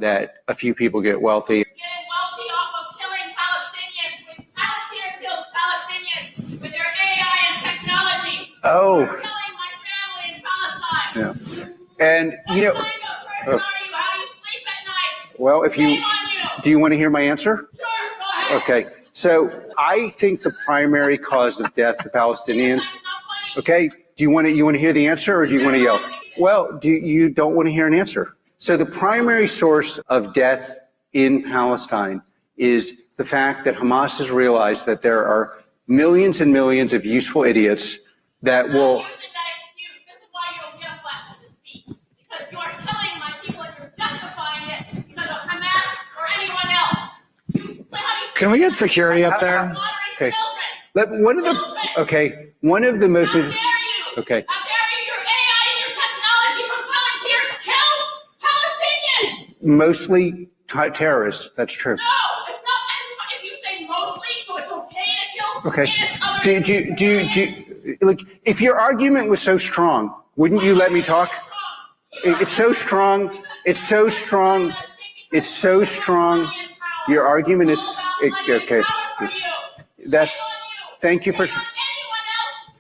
that a few people get wealthy. You're getting wealthy off of killing Palestinians. With Palantir kills Palestinians with their AI and technology. Oh. You're killing my family in Palestine. Yeah. And, you know. What kind of person are you? How do you sleep at night? Well, if you. Shame on you. Do you want to hear my answer? Sure, go ahead. Okay. So I think the primary cause of death to Palestinians. Okay. Do you want to hear the answer, or do you want to yell? Well, you don't want to hear an answer? So the primary source of death in Palestine is the fact that Hamas has realized that there are millions and millions of useful idiots that will. Using that excuse. This is why you don't get a left to speak. Because you are killing my people and you're justifying it because of Hamas or anyone else. Can we get security up there? Okay. One of the most. How dare you? Okay. How dare you? Your AI and your technology from Palantir kills Palestinians. Mostly terrorists. That's true. No, it's not. If you say mostly, so it's okay to kill. Okay. Look, if your argument was so strong, wouldn't you let me talk? It's so strong. It's so strong. It's so strong. Your argument is okay. That's. Thank you for. Anyone else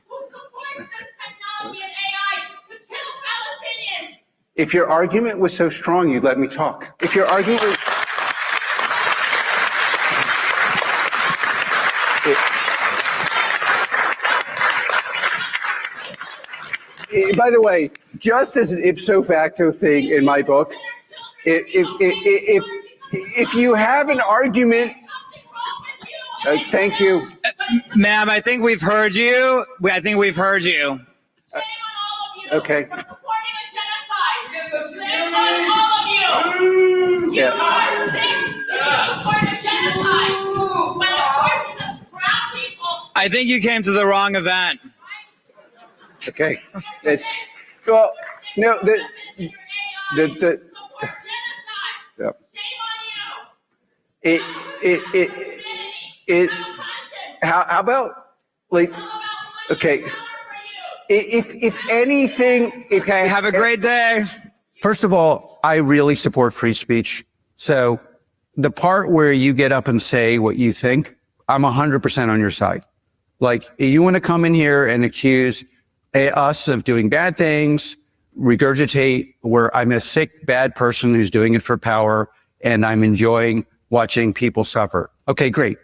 who supports this technology and AI to kill Palestinians. If your argument was so strong, you'd let me talk. If your argument was. By the way, just as an ipso facto thing in my book, if you have an argument, thank you. Ma'am, I think we've heard you. I think we've heard you. Shame on all of you. Okay. For supporting a genocide. Shame on all of you. You are sick. You support a genocide. When the forces of brown people. I think you came to the wrong event. Okay. It's well, no, the yeah. How about like okay. If anything, Okay, have a great day. First of all, I really support free speech. So the part where you get up and say what you think, I'm 100% on your side. Like, you want to come in here and accuse us of doing bad things, regurgitate where I'm a sick, bad person who's doing it for power, and I'm enjoying watching people suffer. Okay, great.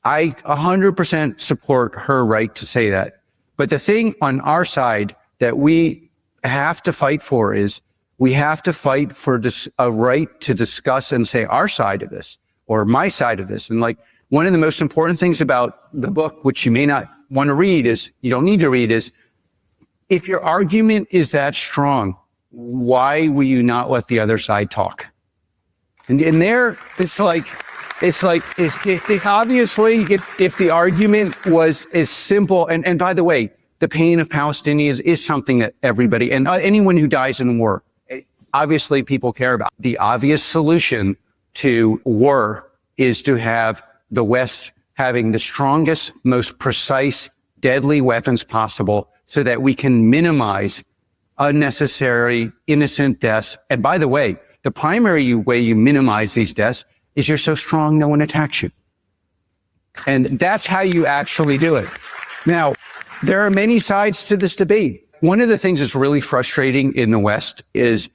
I 100% support her right to say that. But the thing on our side that we have to fight for is we have to fight for a right to discuss and say our side of this or my side of this. And like, one of the most important things about the book, which you may not want to read, is you don't need to read, is if your argument is that strong, why will you not let the other side talk? And there, it's obviously if the argument was as simple, and by the way, the pain of Palestinians is something that everybody, and anyone who dies in war, obviously people care about. The obvious solution to war is to have the West having the strongest, most precise, deadly weapons possible so that we can minimize unnecessary, innocent deaths. And by the way, the primary way you minimize these deaths is you're so strong no one attacks you. And that's how you actually do it. Now, there are many sides to this debate. One of the things that's really frustrating in the West is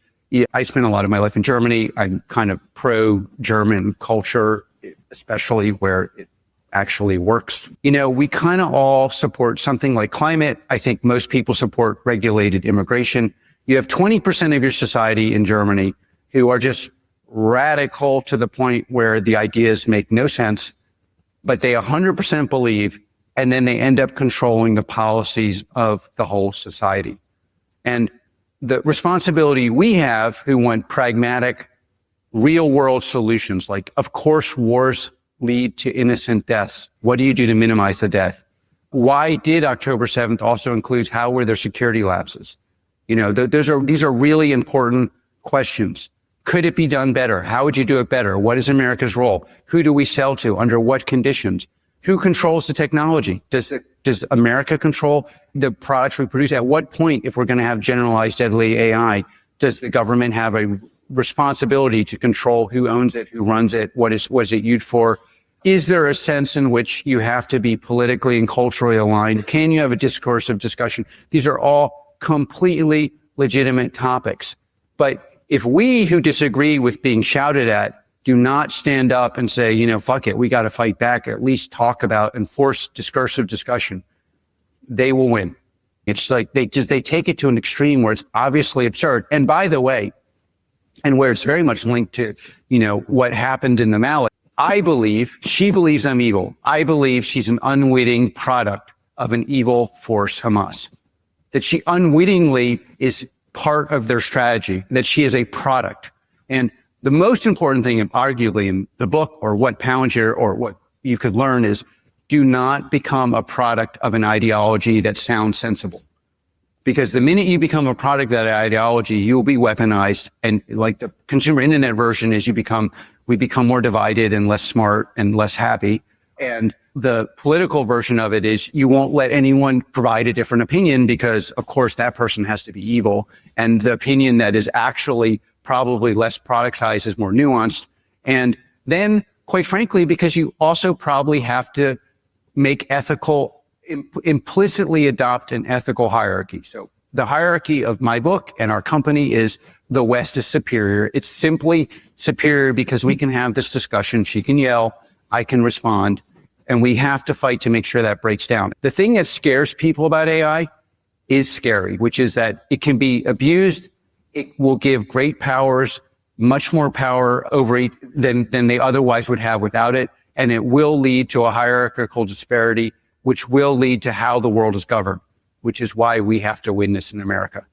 I spent a lot of my life in Germany. I'm kind of pro-German culture, especially where it actually works. You know, we kind of all support something like climate. I think most people support regulated immigration. You have 20% of your society in Germany who are just radical to the point where the ideas make no sense, but they 100% believe, and then they end up controlling the policies of the whole society. And the responsibility we have who want pragmatic, real world solutions, like, of course, wars lead to innocent deaths. What do you do to minimize the death? Why did October 7th also include how were there security lapses? You know, these are really important questions. Could it be done better? How would you do it better? What is America's role? Who do we sell to? Under what conditions? Who controls the technology? Does America control the products we produce? At what point, if we're going to have generalized deadly AI, does the government have a responsibility to control who owns it, who runs it, was it used for? Is there a sense in which you have to be politically and culturally aligned? Can you have a discursive discussion? These are all completely legitimate topics. But if we who disagree with being shouted at do not stand up and say, you know, fuck it, we got to fight back, at least talk about and force discursive discussion, they will win. It's like they take it to an extreme where it's obviously absurd. And by the way, and where it's very much linked to, you know, what happened in the Mali, I believe she believes I'm evil. I believe she's an unwitting product of an evil force, Hamas. That she unwittingly is part of their strategy, that she is a product. And the most important thing, arguably, in the book, or what Palantir, or what you could learn, is do not become a product of an ideology that sounds sensible. Because the minute you become a product of that ideology, you'll be weaponized. And like the consumer internet version is we become more divided and less smart and less happy. And the political version of it is you won't let anyone provide a different opinion because, of course, that person has to be evil. And the opinion that is actually probably less productized is more nuanced. And then, quite frankly, because you also probably have to make implicitly adopt an ethical hierarchy. So the hierarchy of my book and our company is the West is superior. It's simply superior because we can have this discussion. She can yell, I can respond, and we have to fight to make sure that breaks down. The thing that scares people about AI is scary, which is that it can be abused. It will give great powers, much more power over it than they otherwise would have without it. And it will lead to a hierarchical disparity, which will lead to how the world is governed, which is why we have to win this in America.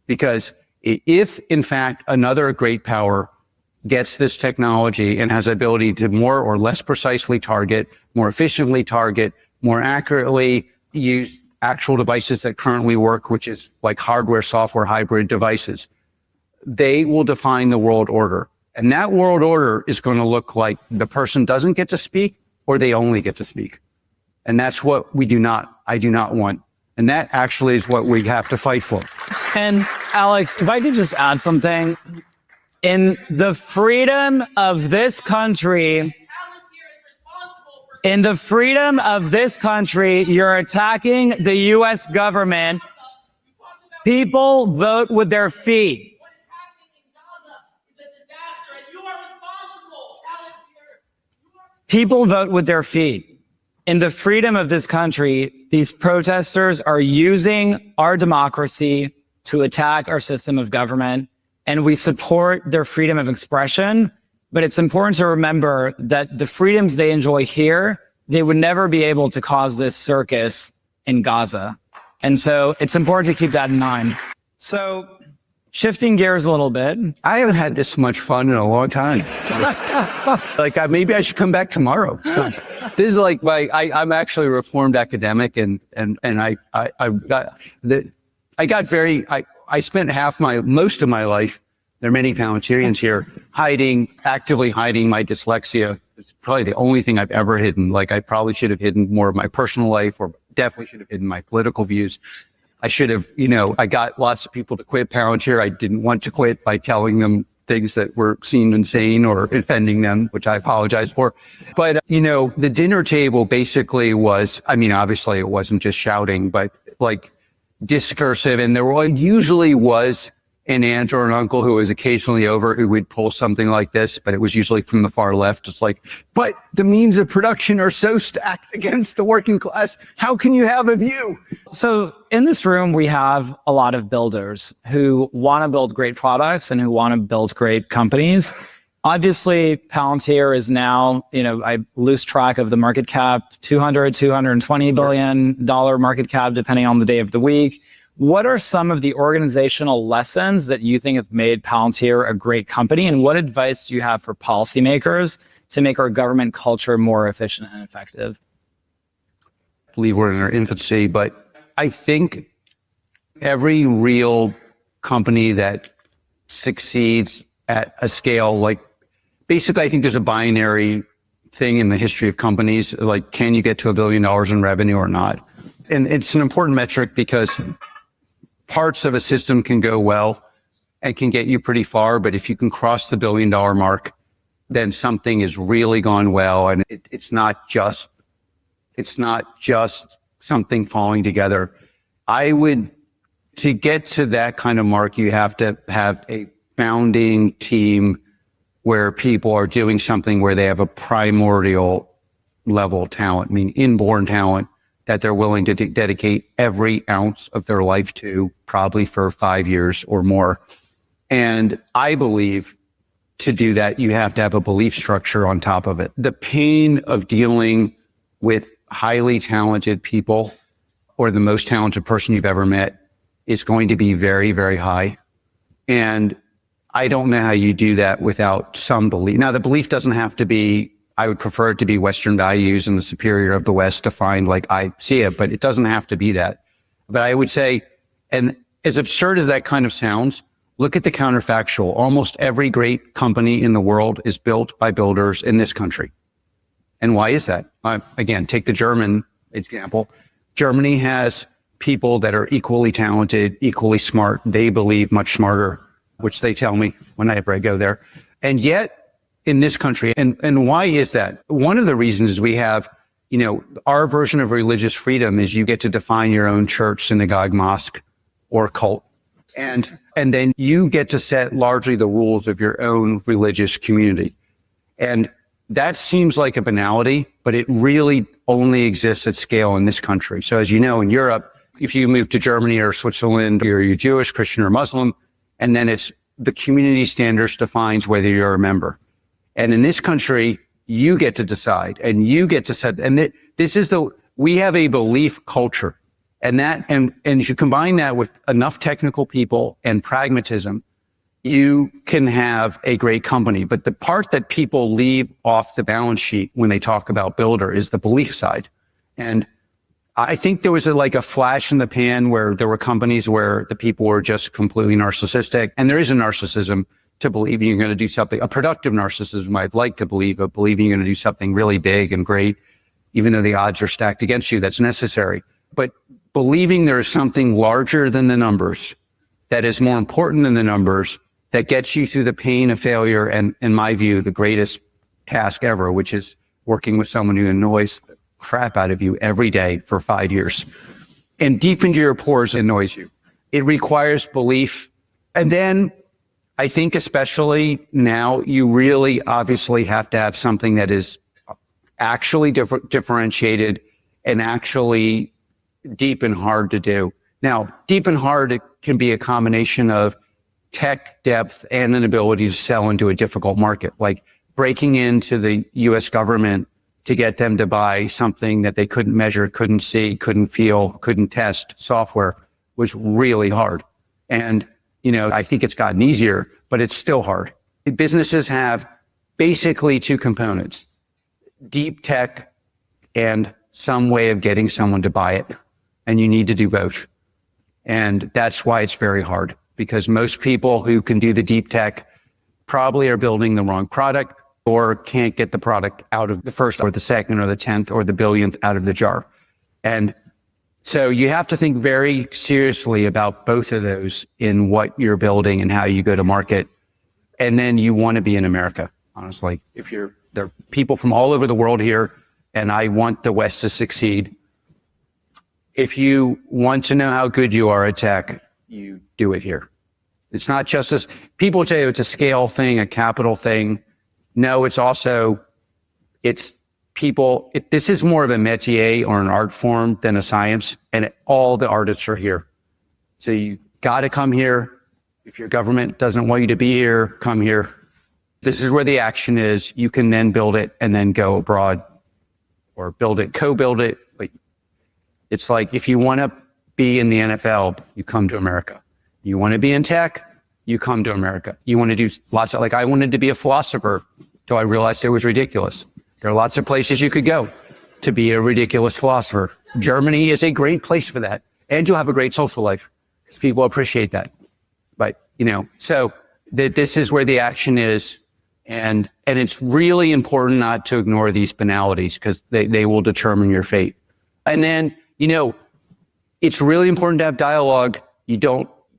Because if, in fact, another great power gets this technology and has the ability to more or less precisely target, more efficiently target, more accurately use actual devices that currently work, which is like hardware, software, hybrid devices, they will define the world order. And that world order is going to look like the person doesn't get to speak or they only get to speak. And that's what I do not want. And that actually is what we have to fight for. And Alex, if I could just add something. In the freedom of this country, you're attacking the U.S. government. People vote with their feet. People vote with their feet. In the freedom of this country, these protesters are using our democracy to attack our system of government, and we support their freedom of expression. But it's important to remember that the freedoms they enjoy here, they would never be able to cause this circus in Gaza. And so it's important to keep that in mind. So shifting gears a little bit. I haven't had this much fun in a long time. Maybe I should come back tomorrow. This is like I'm actually a reformed academic, and I spent most of my life, there are many Palantirians here, actively hiding my dyslexia. It's probably the only thing I've ever hidden. Like, I probably should have hidden more of my personal life, or definitely should have hidden my political views. I should have, I got lots of people to quit Palantir. I didn't want to quit by telling them things that were seen insane or offending them, which I apologize for. But, the dinner table basically was, obviously it wasn't just shouting, but like discursive. And there usually was an aunt or an uncle who was occasionally over who would pull something like this, but it was usually from the far left. It's like, but the means of production are so stacked against the working class. How can you have a view? So in this room, we have a lot of builders who want to build great products and who want to build great companies. Obviously, Palantir is now, I lose track of the market cap, $220 billion market cap, depending on the day of the week. What are some of the organizational lessons that you think have made Palantir a great company? And what advice do you have for policymakers to make our government culture more efficient and effective? I believe we're in our infancy, but I think every real company that succeeds at a scale, basically, I think there's a binary thing in the history of companies, like, can you get to $1 billion in revenue or not? And it's an important metric because parts of a system can go well and can get you pretty far. But if you can cross the $1 billion mark, then something has really gone well. And it's not just something falling together. To get to that kind of mark, you have to have a founding team where people are doing something where they have a primordial level talent, I mean, inborn talent that they're willing to dedicate every ounce of their life to, probably for 5 years or more. And I believe to do that, you have to have a belief structure on top of it. The pain of dealing with highly talented people or the most talented person you've ever met is going to be very, very high. And I don't know how you do that without some belief. Now, the belief doesn't have to be, I would prefer it to be Western values and the superior of the West defined like I see it, but it doesn't have to be that. But I would say, and as absurd as that kind of sounds, look at the counterfactual. Almost every great company in the world is built by builders in this country. And why is that? Again, take the German example. Germany has people that are equally talented, equally smart. They believe much smarter, which they tell me whenever I go there. And yet in this country, and why is that? One of the reasons is we have, our version of religious freedom is you get to define your own church, synagogue, mosque, or cult. And then you get to set largely the rules of your own religious community. And that seems like a banality, but it really only exists at scale in this country. So as you know, in Europe, if you move to Germany or Switzerland, you're Jewish, Christian, or Muslim, and then it's the community standards defines whether you're a member. And in this country, you get to decide and you get to set, and we have a belief culture. And if you combine that with enough technical people and pragmatism, you can have a great company. But the part that people leave off the balance sheet when they talk about builder is the belief side. And I think there was a flash in the pan where there were companies where the people were just completely narcissistic. And there is a narcissism to believing you're going to do something, a productive narcissism, I'd like to believe, of believing you're going to do something really big and great, even though the odds are stacked against you. That's necessary. But believing there is something larger than the numbers, that is more important than the numbers, that gets you through the pain of failure and, in my view, the greatest task ever, which is working with someone who annoys the crap out of you every day for 5 years and deep into your pores annoys you. It requires belief. And then I think especially now, you really obviously have to have something that is actually differentiated and actually deep and hard to do. Now, deep and hard, it can be a combination of tech depth and an ability to sell into a difficult market, like breaking into the US government to get them to buy something that they couldn't measure, couldn't see, couldn't feel, couldn't test software was really hard. And, I think it's gotten easier, but it's still hard. Businesses have basically two components: deep tech and some way of getting someone to buy it. And you need to do both. And that's why it's very hard, because most people who can do the deep tech probably are building the wrong product or can't get the product out of the first or the second or the 10th or the billionth out of the jar. And so you have to think very seriously about both of those in what you're building and how you go to market. And then you want to be in America, honestly. There are people from all over the world here, and I want the West to succeed. If you want to know how good you are at tech, you do it here. It's not just as people say it's a scale thing, a capital thing. No, this is more of a métier or an art form than a science, and all the artists are here. So you got to come here. If your government doesn't want you to be here, come here. This is where the action is. You can then build it and then go abroad or build it, co-build it. But it's like, if you want to be in the NFL, you come to America. You want to be in tech, you come to America. You want to do I wanted to be a philosopher till I realized it was ridiculous. There are lots of places you could go to be a ridiculous philosopher. Germany is a great place for that. And you'll have a great social life because people appreciate that. But, so this is where the action is. And it's really important not to ignore these banalities because they will determine your fate. And then, it's really important to have dialogue. You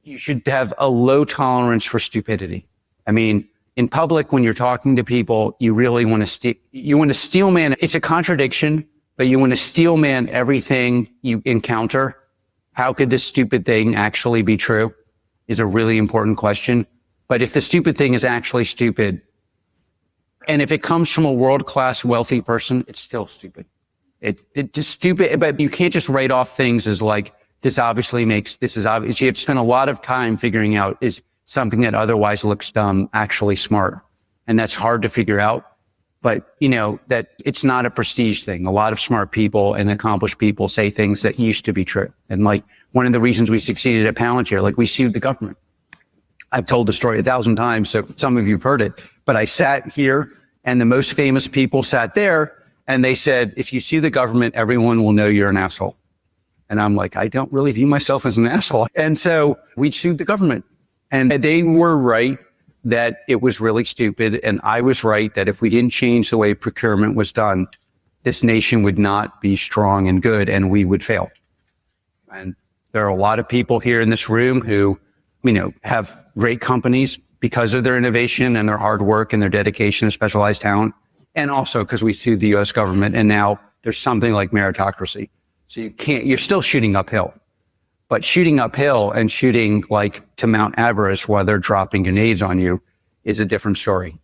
you should have a low tolerance for stupidity. I mean, in public, when you're talking to people, you really want to steel man. It's a contradiction, but you want to steel man everything you encounter. How could this stupid thing actually be true is a really important question. But if the stupid thing is actually stupid, and if it comes from a world-class wealthy person, it's still stupid. It's just stupid, but you can't just write off things as like, this is obvious. You have to spend a lot of time figuring out, is something that otherwise looks dumb actually smart? And that's hard to figure out. But, that it's not a prestige thing. A lot of smart people and accomplished people say things that used to be true. And like one of the reasons we succeeded at Palantir, like we sued the government. I've told the story 1,000 times, so some of you have heard it, but I sat here and the most famous people sat there and they said, if you sue the government, everyone will know you're an asshole. And I'm like, I don't really view myself as an asshole. And so we sued the government. And they were right that it was really stupid. And I was right that if we didn't change the way procurement was done, this nation would not be strong and good and we would fail. And there are a lot of people here in this room who, have great companies because of their innovation and their hard work and their dedication to specialized talent. And also because we sued the US government and now there's something like meritocracy. So you're still shooting uphill. But shooting uphill and shooting like to Mount Everest while they're dropping grenades on you is a different story.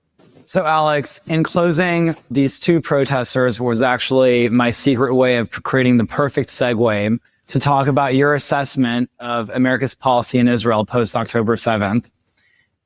So Alex, in closing, these two protesters was actually my secret way of creating the perfect segue to talk about your assessment of America's policy in Israel post October 7th.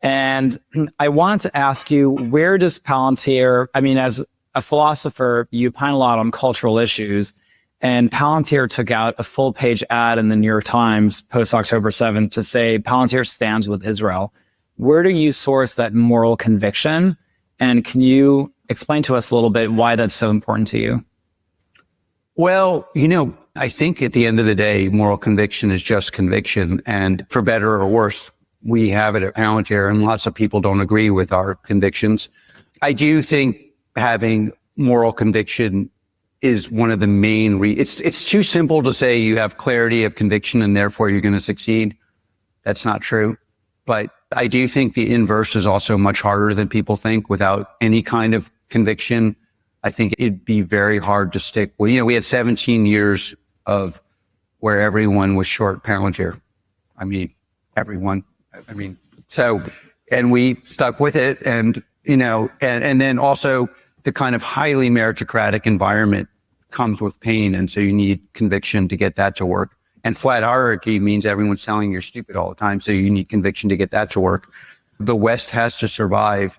And I wanted to ask you, where does Palantir, as a philosopher, you opine a lot on cultural issues. And Palantir took out a full page ad in the New York Times post October 7th to say Palantir stands with Israel. Where do you source that moral conviction? And can you explain to us a little bit why that's so important to you? Well, I think at the end of the day, moral conviction is just conviction. And for better or worse, we have it at Palantir and lots of people don't agree with our convictions. I do think having moral conviction is one of the main it's too simple to say you have clarity of conviction and therefore you're going to succeed. That's not true. But I do think the inverse is also much harder than people think. Without any kind of conviction, I think it'd be very hard to stick. Well, we had 17 years of where everyone was short Palantir. Everyone. And we stuck with it and then also the kind of highly meritocratic environment comes with pain. And so you need conviction to get that to work. And flat hierarchy means everyone's telling you're stupid all the time. So you need conviction to get that to work. The West has to survive.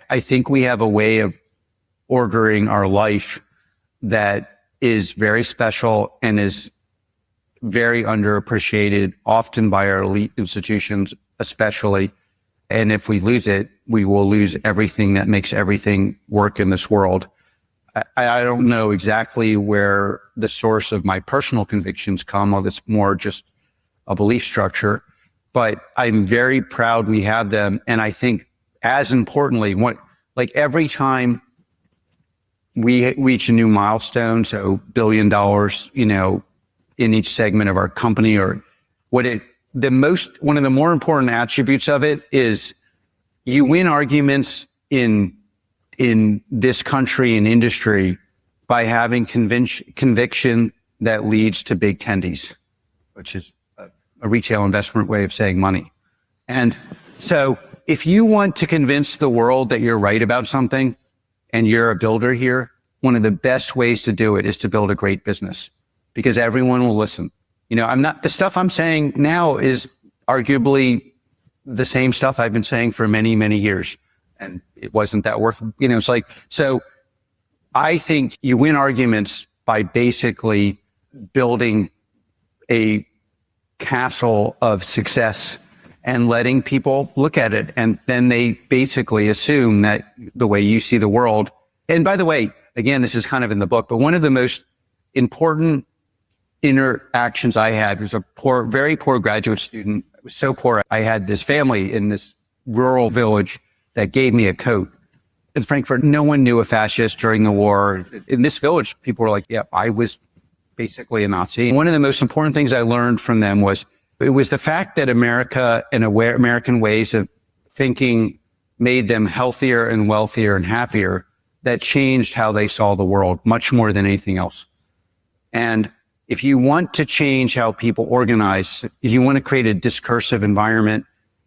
I think we have a way of ordering our life that is very special and is very underappreciated, often by our elite institutions, especially. And if we lose it, we will lose everything that makes everything work in this world. I don't know exactly where the source of my personal convictions come, or it's more just a belief structure, but I'm very proud we have them. And I think as importantly, every time we reach a new milestone, so $1 billion, in each segment of our company, or one of the more important attributes of it is you win arguments in this country and industry by having conviction that leads to big tendies, which is a retail investment way of saying money. And so if you want to convince the world that you're right about something and you're a builder here, one of the best ways to do it is to build a great business, because everyone will listen. The stuff I'm saying now is arguably the same stuff I've been saying for many, many years. And it wasn't that worth, so I think you win arguments by basically building a castle of success and letting people look at it. And then they basically assume that the way you see the world. And by the way, again, this is kind of in the book, but one of the most important interactions I had was a very poor graduate student. I was so poor. I had this family in this rural village that gave me a coat. In Frankfurt, no one knew a fascist during the war. In this village, people were like, yeah, I was basically a Nazi. One of the most important things I learned from them was It was the fact that America and American ways of thinking made them healthier and wealthier and happier that changed how they saw the world much more than anything else. And if you want to change how people organize, if you want to create a discursive environment,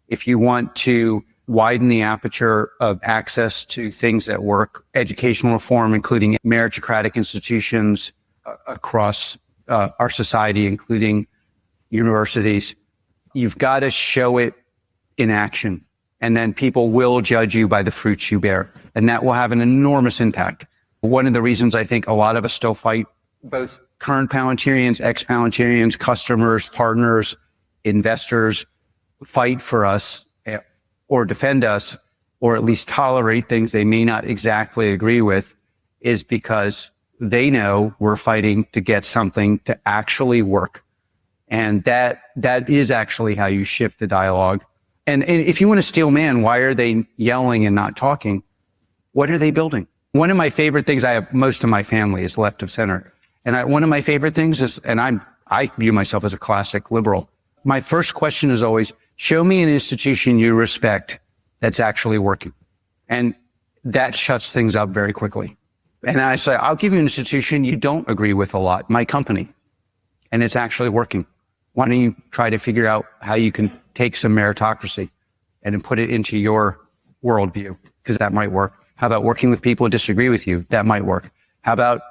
if you want to widen the aperture of access to things that work, educational reform, including meritocratic institutions across our society, including universities, you've got to show it in action. And then people will judge you by the fruits you bear. And that will have an enormous impact. One of the reasons I think a lot of us still fight, both current Palantirians, ex-Palantirians, customers, partners, investors, fight for us or defend us, or at least tolerate things they may not exactly agree with, is because they know we're fighting to get something to actually work. And that is actually how you shift the dialogue. And if you want to steal man, why are they yelling and not talking? What are they building? One of my favorite things, I have most of my family is left of center. And one of my favorite things is, and I view myself as a classic liberal. My first question is always, show me an institution you respect that's actually working. And that shuts things up very quickly. And I say, I'll give you an institution you don't agree with a lot, my company, and it's actually working. Why don't you try to figure out how you can take some meritocracy and then put it into your worldview? Because that might work. How about working with people who disagree with you? That might work. How about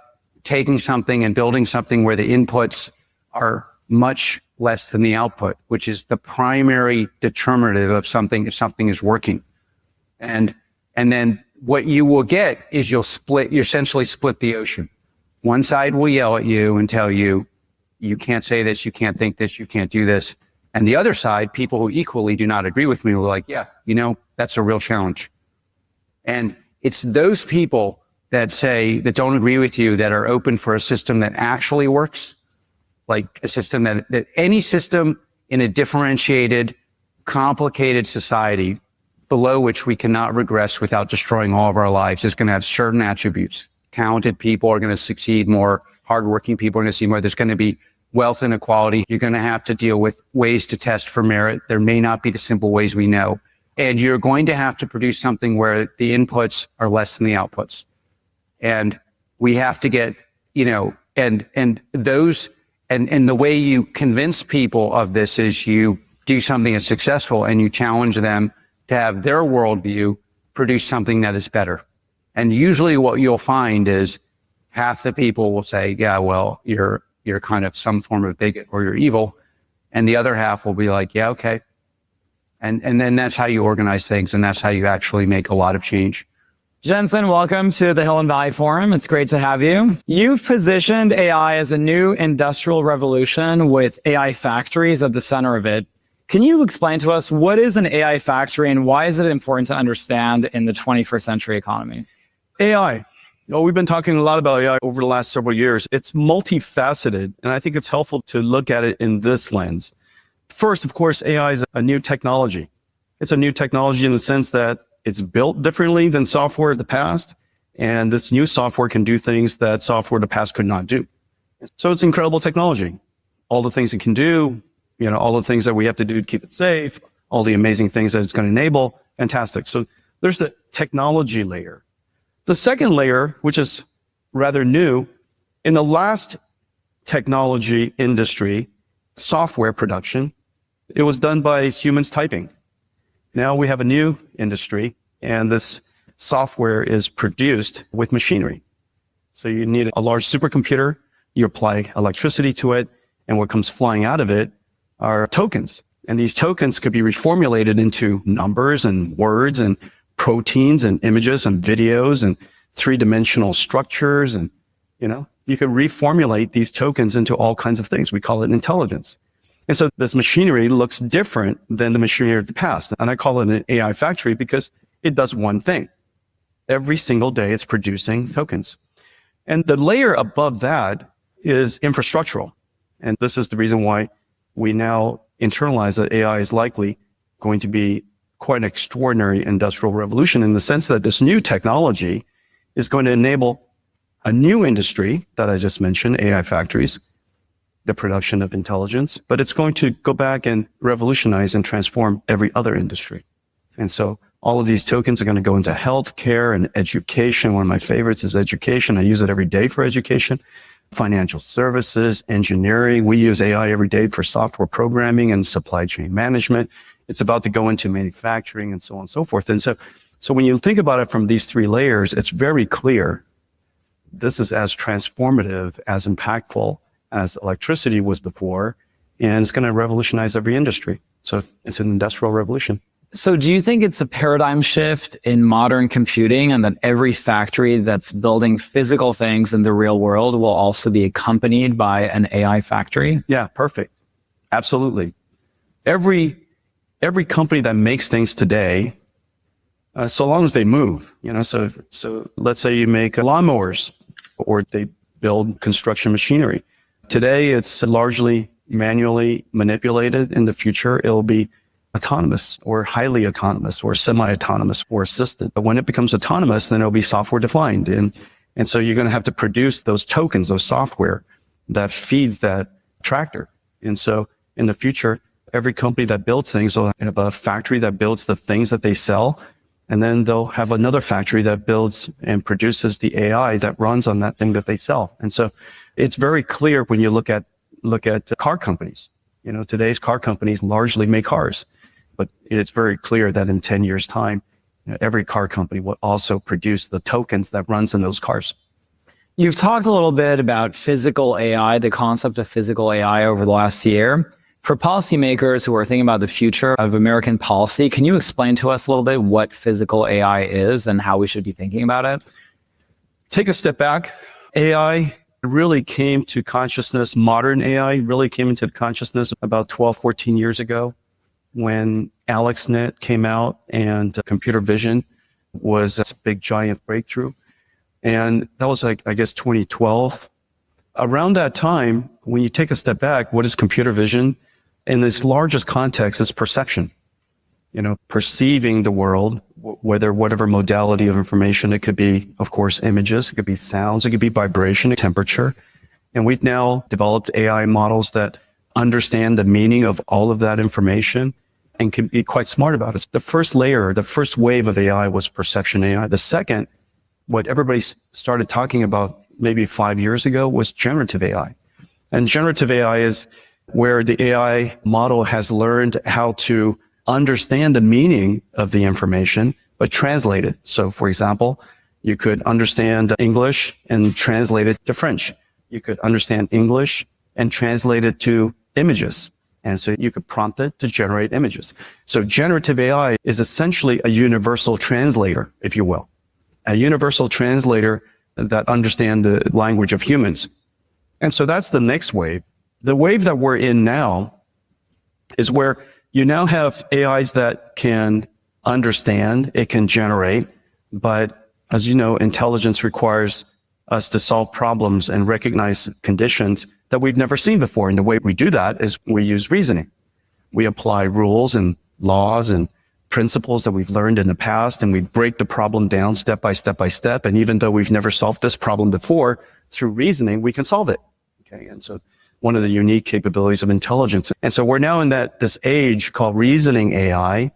taking something and building something where the inputs are much less than the output, which is the primary determinative of something, if something is working. And then what you will get is you essentially split the ocean. One side will yell at you and tell you, you can't say this, you can't think this, you can't do this. And the other side, people who equally do not agree with me will be like, yeah, that's a real challenge. And it's those people that don't agree with you, that are open for a system that actually works, like a system that any system in a differentiated, complicated society below which we cannot regress without destroying all of our lives is going to have certain attributes. Talented people are going to succeed more. Hardworking people are going to see more. There's going to be wealth inequality. You're going to have to deal with ways to test for merit. There may not be the simple ways we know. And you're going to have to produce something where the inputs are less than the outputs. And we have to get, and the way you convince people of this is you do something that's successful and you challenge them to have their worldview produce something that is better. And usually what you'll find is half the people will say, yeah, well, you're kind of some form of bigot or you're evil. And the other half will be like, yeah, okay. And then that's how you organize things. And that's how you actually make a lot of change. Jensen, welcome to the Hill and Valley Forum. It's great to have you. You've positioned AI as a new industrial revolution with AI factories at the center of it. Can you explain to us what is an AI factory and why is it important to understand in the 21st century economy? AI. Well, we've been talking a lot about AI over the last several years. It's multifaceted, and I think it's helpful to look at it in this lens. First, of course, AI is a new technology. It's a new technology in the sense that it's built differently than software of the past, and this new software can do things that software of the past could not do. So it's incredible technology. All the things it can do, all the things that we have to do to keep it safe, all the amazing things that it's going to enable, fantastic. So there's the technology layer. The second layer, which is rather new, in the last technology industry, software production, it was done by humans typing. Now we have a new industry, and this software is produced with machinery. So you need a large supercomputer, you apply electricity to it, and what comes flying out of it are tokens. And these tokens could be reformulated into numbers and words and proteins and images and videos and three-dimensional structures. And, you can reformulate these tokens into all kinds of things. We call it intelligence. And so this machinery looks different than the machinery of the past. And I call it an AI factory because it does one thing. Every single day it's producing tokens. And the layer above that is infrastructural. And this is the reason why we now internalize that AI is likely going to be quite an extraordinary industrial revolution in the sense that this new technology is going to enable a new industry that I just mentioned, AI factories, the production of intelligence, but it's going to go back and revolutionize and transform every other industry. And so all of these tokens are going to go into healthcare and education. One of my favorites is education. I use it every day for education. Financial services, engineering. We use AI every day for software programming and supply chain management. It's about to go into manufacturing and so on and so forth. And so when you think about it from these three layers, it's very clear this is as transformative, as impactful as electricity was before, and it's going to revolutionize every industry. So it's an industrial revolution. So do you think it's a paradigm shift in modern computing, and that every factory that's building physical things in the real world will also be accompanied by an AI factory? Yeah, perfect. Absolutely. Every company that makes things today, so long as they move, so let's say you make lawnmowers or they build construction machinery. Today, it's largely manually manipulated. In the future, it'll be autonomous or highly autonomous or semi-autonomous or assisted. But when it becomes autonomous, then it'll be software defined. And so you're going to have to produce those tokens, those software that feeds that tractor. And so in the future, every company that builds things will have a factory that builds the things that they sell. And then they'll have another factory that builds and produces the AI that runs on that thing that they sell. And so it's very clear when you look at car companies. Today's car companies largely make cars, but it's very clear that in 10 years' time, every car company will also produce the tokens that runs in those cars. You've talked a little bit about physical AI, the concept of physical AI over the last year. For policymakers who are thinking about the future of American policy, can you explain to us a little bit what physical AI is and how we should be thinking about it? Take a step back. AI really came to consciousness, modern AI really came into consciousness about 12, 14 years ago when AlexNet came out and computer vision was a big giant breakthrough. And that was I guess 2012. Around that time, when you take a step back, what is computer vision? In this largest context is perception, perceiving the world, whatever modality of information. It could be, of course, images, it could be sounds, it could be vibration, temperature. And we've now developed AI models that understand the meaning of all of that information and can be quite smart about it. The first layer, the first wave of AI was perception AI. The second, what everybody started talking about maybe 5 years ago, was generative AI. And generative AI is where the AI model has learned how to understand the meaning of the information, but translate it. So for example, you could understand English and translate it to French. You could understand English and translate it to images. And so you could prompt it to generate images. So generative AI is essentially a universal translator, if you will, a universal translator that understand the language of humans. And so that's the next wave. The wave that we're in now is where you now have AIs that can understand, it can generate, but as you know, intelligence requires us to solve problems and recognize conditions that we've never seen before. And the way we do that is we use reasoning. We apply rules and laws and principles that we've learned in the past, and we break the problem down step by step by step. And even though we've never solved this problem before, through reasoning, we can solve it. Okay. And so one of the unique capabilities of intelligence. And so we're now in this age called reasoning AI,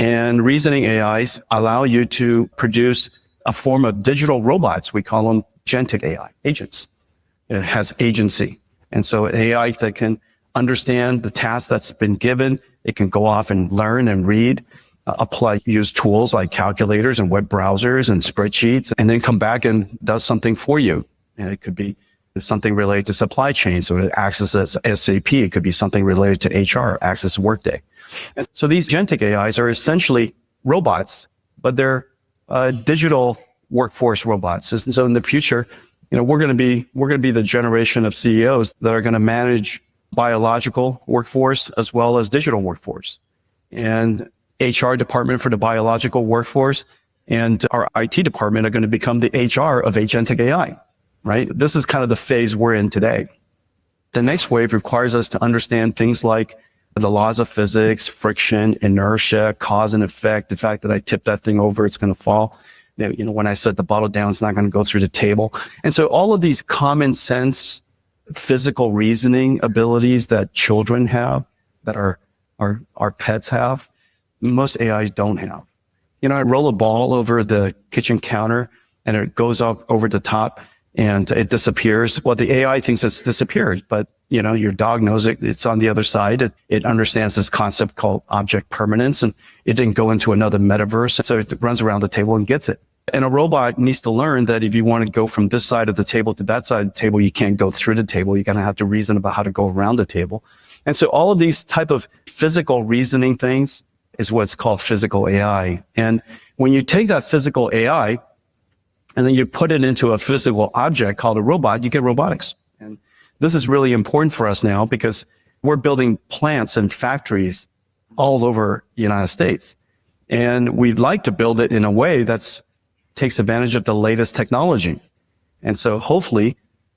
and reasoning AIs allow you to produce a form of digital robots. We call them agentic AI, agents. It has agency. And so AI that can understand the task that's been given, it can go off and learn and read, use tools like calculators and web browsers and spreadsheets, and then come back and does something for you. And it could be something related to supply chain, so it accesses SAP. It could be something related to HR, access Workday. And so these agentic AIs are essentially robots, but they're digital workforce robots. And so in the future, we're going to be the generation of CEOs that are going to manage biological workforce as well as digital workforce, and HR department for the biological workforce and our IT department are going to become the HR of agentic AI. Right? This is kind of the phase we're in today. The next wave requires us to understand things like the laws of physics, friction, inertia, cause and effect. The fact that I tip that thing over, it's going to fall. When I set the bottle down, it's not going to go through the table. And so all of these common sense physical reasoning abilities that children have, that our pets have, most AIs don't have. You know, I roll a ball over the kitchen counter and it goes up over the top and it disappears. Well, the AI thinks it's disappeared, but you know, your dog knows it's on the other side. It understands this concept called object permanence, and it didn't go into another metaverse. So it runs around the table and gets it. And a robot needs to learn that if you want to go from this side of the table to that side of the table, you can't go through the table. You're going to have to reason about how to go around the table. And so all of these type of physical reasoning things is what's called physical AI. And when you take that physical AI and then you put it into a physical object called a robot, you get robotics. And this is really important for us now because we're building plants and factories all over the United States. And we'd like to build it in a way that's takes advantage of the latest technologies. And so hopefully,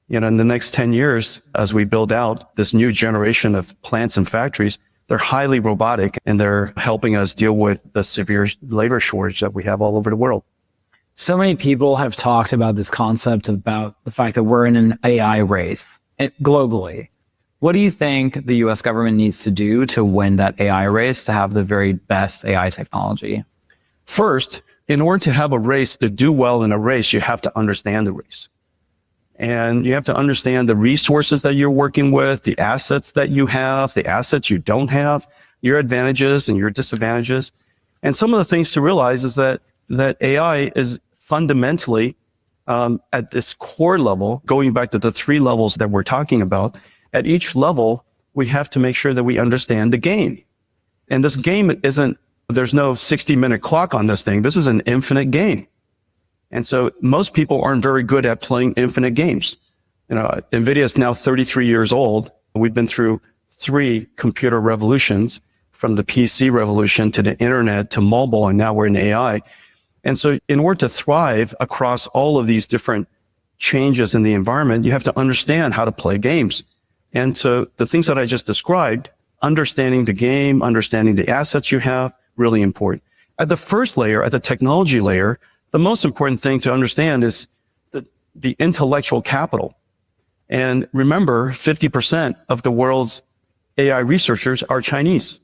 you know, in the next 10 years, as we build out this new generation of plants and factories, they're highly robotic and they're helping us deal with the severe labor shortage that we have all over the world. So many people have talked about this concept about the fact that we're in an AI race globally. What do you think the US government needs to do to win that AI race, to have the very best AI technology? First, in order to have a race, to do well in a race, you have to understand the race. And you have to understand the resources that you're working with, the assets that you have, the assets you don't have, your advantages and your disadvantages. And some of the things to realize is that AI is fundamentally at this core level, going back to the 3 levels that we're talking about. At each level, we have to make sure that we understand the game. And this game there's no 60-minute clock on this thing. This is an infinite game. And so most people aren't very good at playing infinite games. You know, Nvidia is now 33 years old. We've been through 3 computer revolutions, from the PC revolution to the internet to mobile, and now we're in AI. And so in order to thrive across all of these different changes in the environment, you have to understand how to play games. And so the things that I just described, understanding the game, understanding the assets you have, really important. At the first layer, at the technology layer, the most important thing to understand is the intellectual capital. And remember, 50% of the world's AI researchers are Chinese.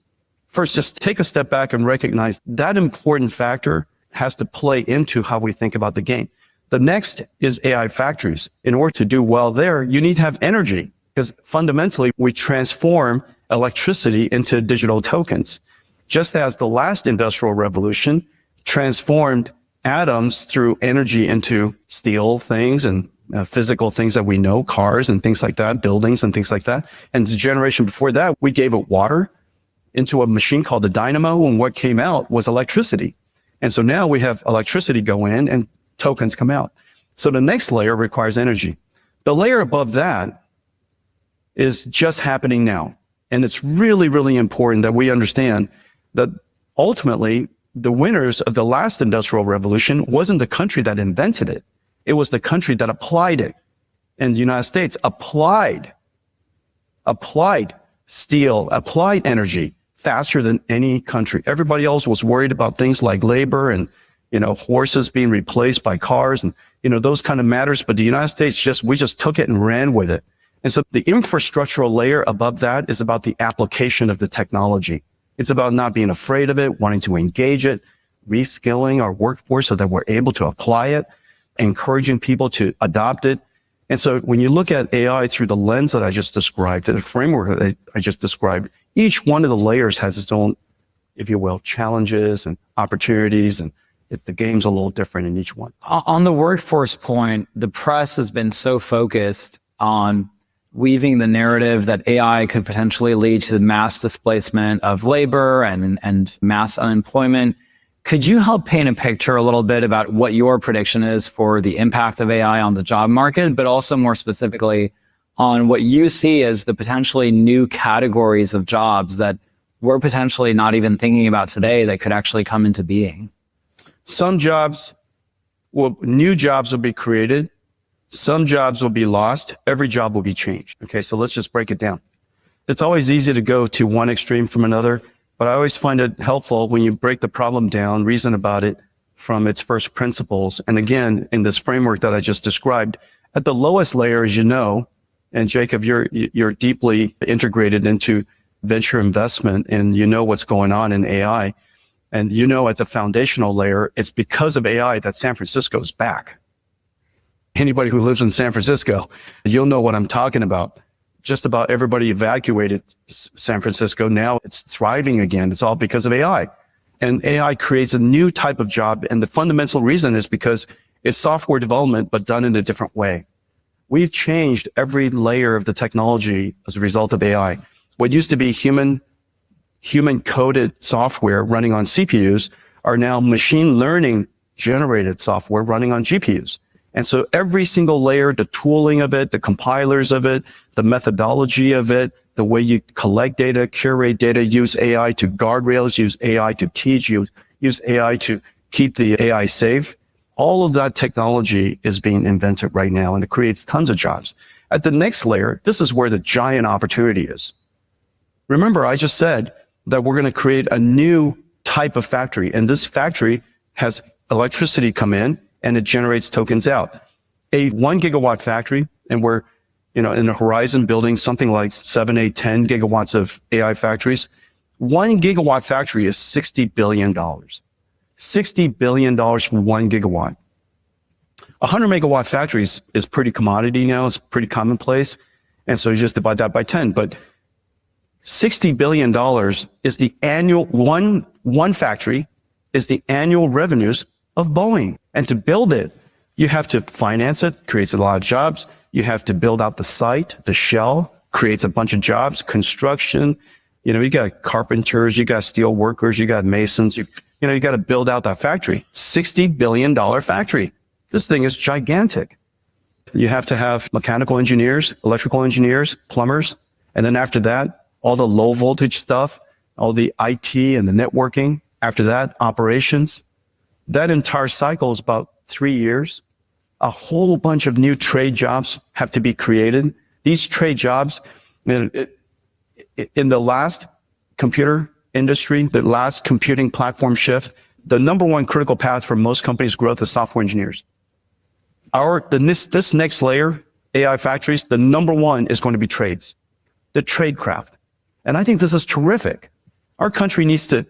First, just take a step back and recognize that important factor has to play into how we think about the game. The next is AI factories. In order to do well there, you need to have energy, because fundamentally we transform electricity into digital tokens. Just as the last industrial revolution transformed atoms through energy into steel things and physical things that we know, cars and things like that, buildings and things like that. And the generation before that, we gave it water into a machine called the dynamo, and what came out was electricity. And so now we have electricity go in and tokens come out. So the next layer requires energy. The layer above that is just happening now. And it's really, really important that we understand that ultimately the winners of the last industrial revolution wasn't the country that invented it. It was the country that applied it. And the United States applied steel, applied energy faster than any country. Everybody else was worried about things like labor and, you know, horses being replaced by cars and, you know, those kind of matters. But the United States we just took it and ran with it. And so the infrastructural layer above that is about the application of the technology. It's about not being afraid of it, wanting to engage it, reskilling our workforce so that we're able to apply it, encouraging people to adopt it. And so when you look at AI through the lens that I just described, the framework that I just described, each one of the layers has its own, if you will, challenges and opportunities, and the game's a little different in each one. On the workforce point, the press has been so focused on weaving the narrative that AI could potentially lead to mass displacement of labor and mass unemployment. Could you help paint a picture a little bit about what your prediction is for the impact of AI on the job market, but also more specifically on what you see as the potentially new categories of jobs that we're potentially not even thinking about today that could actually come into being? Some jobs, new jobs will be created. Some jobs will be lost. Every job will be changed. Okay, so let's just break it down. It's always easy to go to one extreme from another, but I always find it helpful when you break the problem down, reason about it from its first principles. And again, in this framework that I just described, at the lowest layer, as you know, And Jacob, you're deeply integrated into venture investment, and you know what's going on in AI. And you know, at the foundational layer, it's because of AI that San Francisco is back. Anybody who lives in San Francisco, you'll know what I'm talking about. Just about everybody evacuated San Francisco. Now it's thriving again. It's all because of AI. And AI creates a new type of job. And the fundamental reason is because it's software development, but done in a different way. We've changed every layer of the technology as a result of AI. What used to be human coded software running on CPUs are now machine learning generated software running on GPUs. And so every single layer, the tooling of it, the compilers of it, the methodology of it, the way you collect data, curate data, use AI to guardrails, use AI to teach, use AI to keep the AI safe. All of that technology is being invented right now, and it creates tons of jobs. At the next layer, this is where the giant opportunity is. Remember, I just said that we're going to create a new type of factory, and this factory has electricity come in and it generates tokens out. A 1 gigawatt factory, and we're, in the horizon building something like 7, 8, 10 gigawatts of AI factories. 1 gigawatt factory is $60 billion. $60 billion for 1 gigawatt. 100 megawatt factories is pretty commodity now. It's pretty commonplace. And so you just divide that by 10. But $60 billion is the annual, one factory is the annual revenues of Boeing. And to build it, you have to finance it, creates a lot of jobs. You have to build out the site, the shell, creates a bunch of jobs, construction. You got carpenters, you got steel workers, you got masons. You got to build out that factory. $60 billion factory. This thing is gigantic. You have to have mechanical engineers, electrical engineers, plumbers. And then after that, all the low voltage stuff, all the IT and the networking. After that, operations. That entire cycle is about 3 years. A whole bunch of new trade jobs have to be created. These trade jobs, in the last computer industry, the last computing platform shift, the number one critical path for most companies' growth is software engineers. This next layer, AI factories, the number one is going to be trades, the trade craft. And I think this is terrific. Our country needs to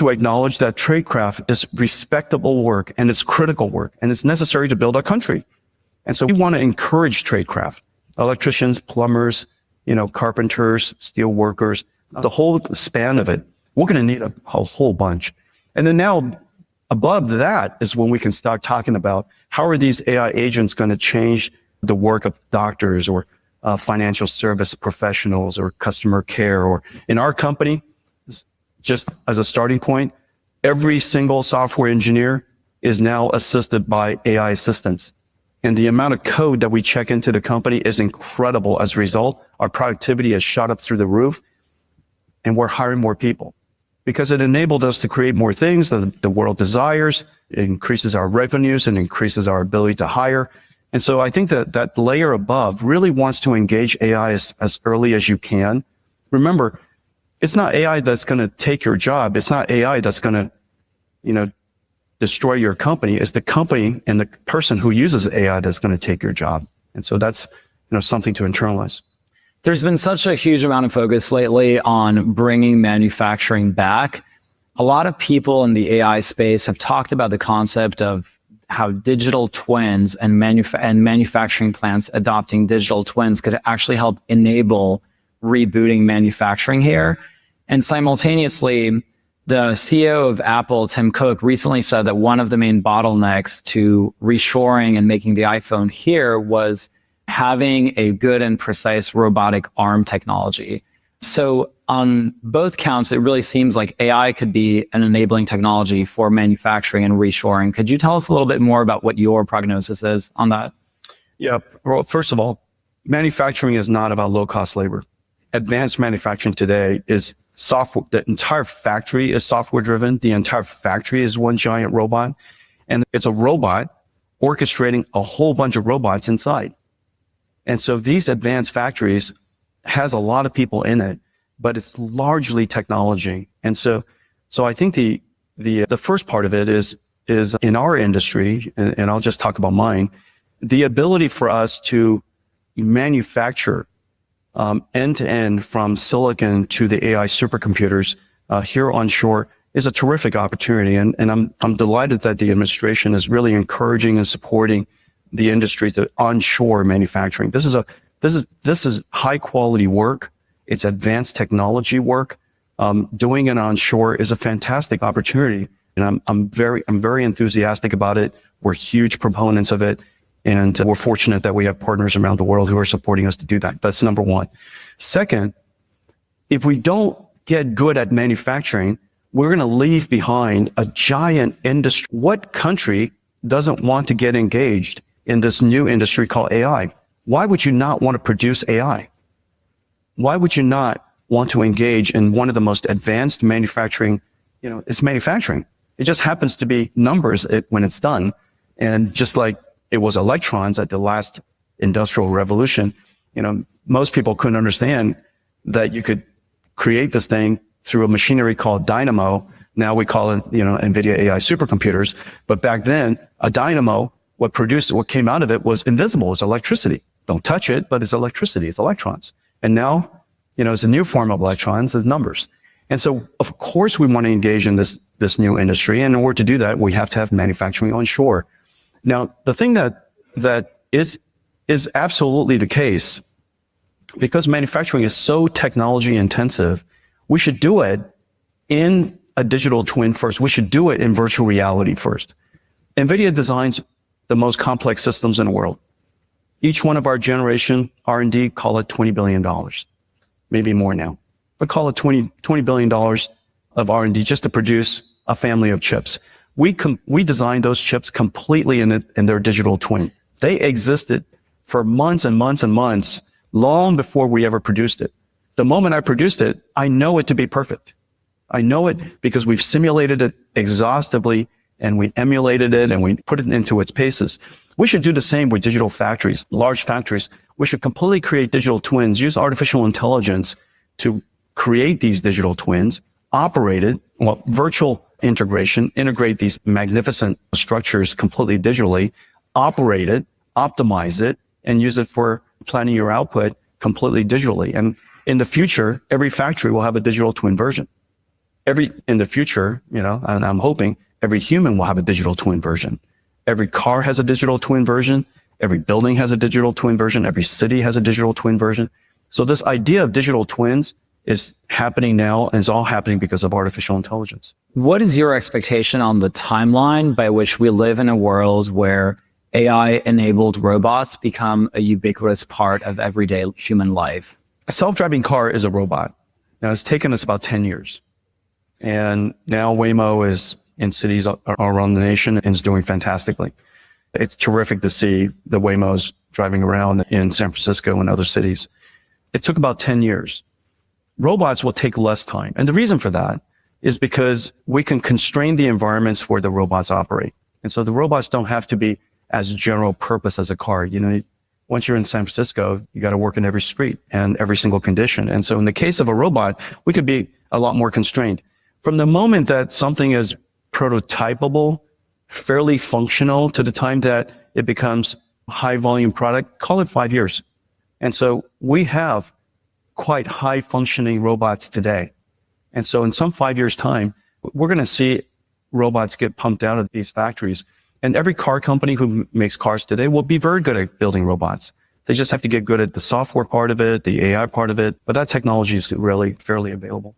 acknowledge that tradecraft is respectable work and it's critical work and it's necessary to build our country. And so we want to encourage tradecraft, electricians, plumbers, carpenters, steel workers, the whole span of it. We're going to need a whole bunch. And then now above that is when we can start talking about how are these AI agents going to change the work of doctors or financial service professionals or customer care, or in our company, just as a starting point, every single software engineer is now assisted by AI assistants. And the amount of code that we check into the company is incredible. As a result, our productivity has shot up through the roof, and we're hiring more people because it enabled us to create more things that the world desires. It increases our revenues and increases our ability to hire. And so I think that layer above really wants to engage AI as early as you can. Remember, it's not AI that's going to take your job. It's not AI that's going to, destroy your company. It's the company and the person who uses AI that's going to take your job. And so that's, something to internalize. There's been such a huge amount of focus lately on bringing manufacturing back. A lot of people in the AI space have talked about the concept of how digital twins and manufacturing plants adopting digital twins could actually help enable rebooting manufacturing here. And simultaneously, the CEO of Apple, Tim Cook, recently said that one of the main bottlenecks to reshoring and making the iPhone here was having a good and precise robotic arm technology. So on both counts, it really seems like AI could be an enabling technology for manufacturing and reshoring. Could you tell us a little bit more about what your prognosis is on that? Yeah. Well, first of all, manufacturing is not about low-cost labor. Advanced manufacturing today is software. The entire factory is software driven. The entire factory is one giant robot, and it's a robot orchestrating a whole bunch of robots inside. And so these advanced factories has a lot of people in it, but it's largely technology. And so I think the first part of it is in our industry, and I'll just talk about mine, the ability for us to manufacture end to end from silicon to the AI supercomputers here onshore is a terrific opportunity. And I'm delighted that the administration is really encouraging and supporting the industry to onshore manufacturing. This is high quality work. It's advanced technology work. Doing it onshore is a fantastic opportunity. And I'm very enthusiastic about it. We're huge proponents of it. And we're fortunate that we have partners around the world who are supporting us to do that. That's number one. Second, if we don't get good at manufacturing, we're going to leave behind a giant industry. What country doesn't want to get engaged in this new industry called AI? Why would you not want to produce AI? Why would you not want to engage in one of the most advanced manufacturing? It's manufacturing. It just happens to be numbers when it's done. And just like it was electrons at the last industrial revolution, most people couldn't understand that you could create this thing through a machinery called dynamo. Now we call it, Nvidia AI supercomputers. But back then, a dynamo, what came out of it was invisible. It's electricity. Don't touch it, but it's electricity. It's electrons. And now, it's a new form of electrons, it's numbers. And so, of course, we want to engage in this new industry. And in order to do that, we have to have manufacturing onshore. Now, the thing that is absolutely the case, because manufacturing is so technology intensive, we should do it in a digital twin first. We should do it in virtual reality first. Nvidia designs the most complex systems in the world. Each one of our generation R&D, call it $20 billion, maybe more now, but call it $20 billion of R&D just to produce a family of chips. We designed those chips completely in their digital twin. They existed for months and months and months, long before we ever produced it. The moment I produced it, I know it to be perfect. I know it because we've simulated it exhaustively and we emulated it and we put it into its paces. We should do the same with digital factories, large factories. We should completely create digital twins, use artificial intelligence to create these digital twins, operate it, virtual integration, integrate these magnificent structures completely digitally, operate it, optimize it, and use it for planning your output completely digitally. And in the future, every factory will have a digital twin version. In the future, and I'm hoping every human will have a digital twin version. Every car has a digital twin version. Every building has a digital twin version. Every city has a digital twin version. So this idea of digital twins is happening now, and it's all happening because of artificial intelligence. What is your expectation on the timeline by which we live in a world where AI-enabled robots become a ubiquitous part of everyday human life? A self-driving car is a robot. Now, it's taken us about 10 years. And now Waymo is in cities around the nation and is doing fantastically. It's terrific to see the Waymos driving around in San Francisco and other cities. It took about 10 years. Robots will take less time. And the reason for that is because we can constrain the environments where the robots operate. And so the robots don't have to be as general purpose as a car. Once you're in San Francisco, you got to work in every street and every single condition. And so in the case of a robot, we could be a lot more constrained. From the moment that something is prototypable, fairly functional, to the time that it becomes a high volume product, call it 5 years. And so we have quite high functioning robots today. And so in some 5 years time, we're going to see robots get pumped out of these factories. And every car company who makes cars today will be very good at building robots. They just have to get good at the software part of it, the AI part of it. But that technology is really fairly available.